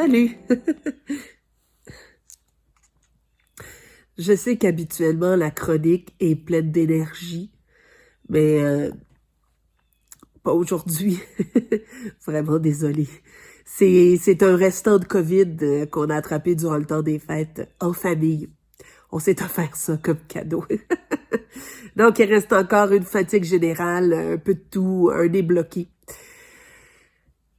Salut! Je sais qu'habituellement la chronique est pleine d'énergie, mais pas aujourd'hui. Vraiment désolée. C'est un restant de COVID qu'on a attrapé durant le temps des fêtes en famille. On s'est offert ça comme cadeau. Donc, il reste encore une fatigue générale, un peu de tout, un nez bloqué.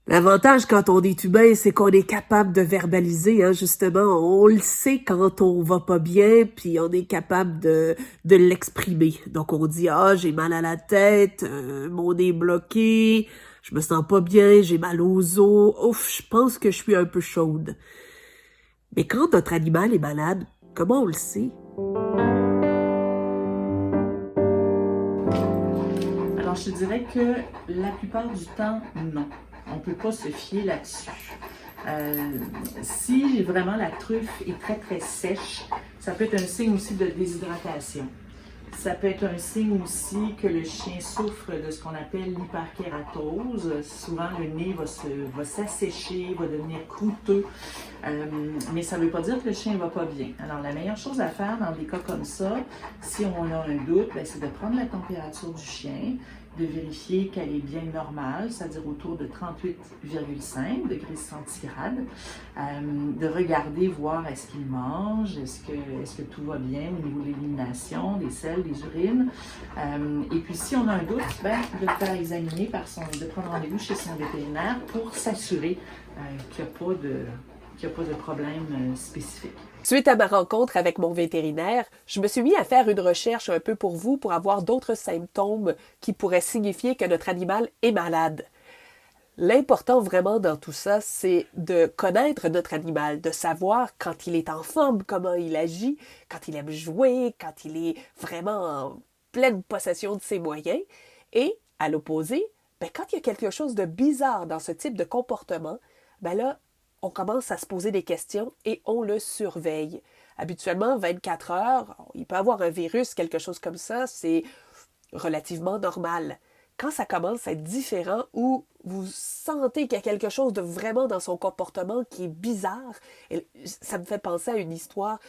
L'avantage quand on est humain, c'est qu'on est capable de verbaliser, hein, justement. On le sait quand on va pas bien, puis on est capable de l'exprimer. Donc on dit, ah, j'ai mal à la tête, mon nez est bloqué, je me sens pas bien, j'ai mal aux os, ouf, je pense que je suis un peu chaude. Mais quand notre animal est malade, comment on le sait? Alors, je te dirais que la plupart du temps, non. On ne peut pas se fier là-dessus. Si vraiment la truffe est très, très sèche, ça peut être un signe aussi de déshydratation. Ça peut être un signe aussi que le chien souffre de ce qu'on appelle l'hyperkératose. Souvent, le nez va s'assécher, va devenir croûteux, mais ça ne veut pas dire que le chien ne va pas bien. Alors, la meilleure chose à faire dans des cas comme ça, si on a un doute, c'est de prendre la température du chien, de vérifier qu'elle est bien normale, c'est-à-dire autour de 38,5 degrés centigrades, de regarder, voir est-ce qu'il mange, est-ce que tout va bien au niveau de l'élimination, des selles, des urines. Et puis si on a un doute, de le faire examiner de prendre rendez-vous chez son vétérinaire pour s'assurer qu'il n'y a pas de problème spécifique. Suite à ma rencontre avec mon vétérinaire, je me suis mis à faire une recherche un peu pour vous pour avoir d'autres symptômes qui pourraient signifier que notre animal est malade. L'important vraiment dans tout ça, c'est de connaître notre animal, de savoir quand il est en forme, comment il agit, quand il aime jouer, quand il est vraiment en pleine possession de ses moyens. Et, à l'opposé, quand il y a quelque chose de bizarre dans ce type de comportement, là, on commence à se poser des questions et on le surveille. Habituellement, 24 heures, il peut avoir un virus, quelque chose comme ça, c'est relativement normal. Quand ça commence à être différent ou vous sentez qu'il y a quelque chose de vraiment dans son comportement qui est bizarre, et ça me fait penser à une histoire,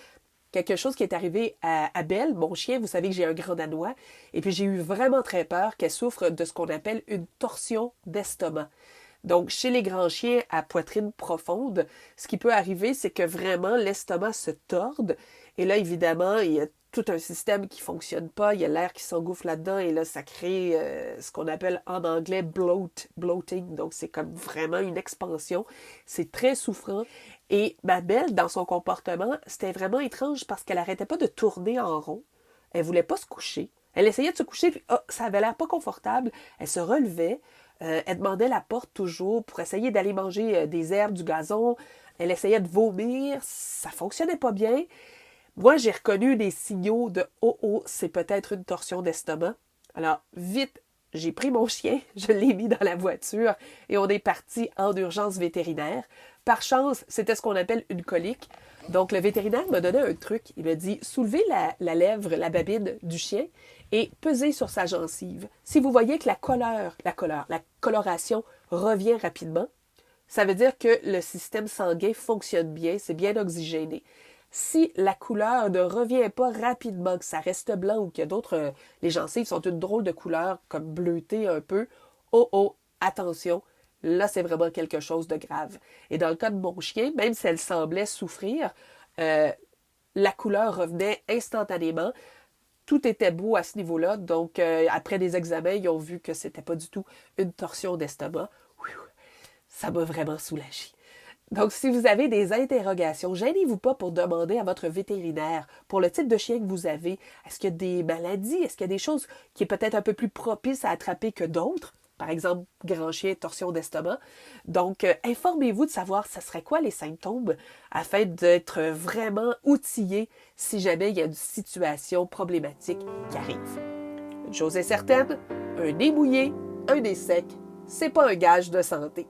quelque chose qui est arrivé à Belle, mon chien, vous savez que j'ai un grand danois, et puis j'ai eu vraiment très peur qu'elle souffre de ce qu'on appelle une torsion d'estomac. Donc, chez les grands chiens à poitrine profonde, ce qui peut arriver, c'est que vraiment l'estomac se torde. Et là, évidemment, il y a tout un système qui ne fonctionne pas. Il y a l'air qui s'engouffre là-dedans. Et là, ça crée ce qu'on appelle en anglais bloating. Donc, c'est comme vraiment une expansion. C'est très souffrant. Et ma belle, dans son comportement, c'était vraiment étrange parce qu'elle n'arrêtait pas de tourner en rond. Elle voulait pas se coucher. Elle essayait de se coucher, puis ça avait l'air pas confortable. Elle se relevait. Elle demandait la porte toujours pour essayer d'aller manger des herbes, du gazon. Elle essayait de vomir. Ça fonctionnait pas bien. Moi, j'ai reconnu des signaux de « Oh, c'est peut-être une torsion d'estomac ». Alors, vite, j'ai pris mon chien, je l'ai mis dans la voiture et on est parti en urgence vétérinaire. Par chance, c'était ce qu'on appelle une colique. Donc, le vétérinaire m'a donné un truc. Il m'a dit « Soulevez la lèvre, la babine du chien et pesez sur sa gencive. Si vous voyez que la coloration revient rapidement, ça veut dire que le système sanguin fonctionne bien, c'est bien oxygéné. Si la couleur ne revient pas rapidement, que ça reste blanc ou que d'autres, les gencives sont une drôle de couleur, comme bleutée un peu, attention, là c'est vraiment quelque chose de grave. Et dans le cas de mon chien, même si elle semblait souffrir, la couleur revenait instantanément. Tout était beau à ce niveau-là, donc après des examens, ils ont vu que c'était pas du tout une torsion d'estomac. Ça m'a vraiment soulagée. Donc, si vous avez des interrogations, gênez-vous pas pour demander à votre vétérinaire pour le type de chien que vous avez. Est-ce qu'il y a des maladies? Est-ce qu'il y a des choses qui est peut-être un peu plus propice à attraper que d'autres? Par exemple, grand chien, torsion d'estomac. Donc, informez-vous de savoir ce serait quoi les symptômes afin d'être vraiment outillé si jamais il y a une situation problématique qui arrive. Une chose est certaine, un nez mouillé, un nez sec, c'est pas un gage de santé.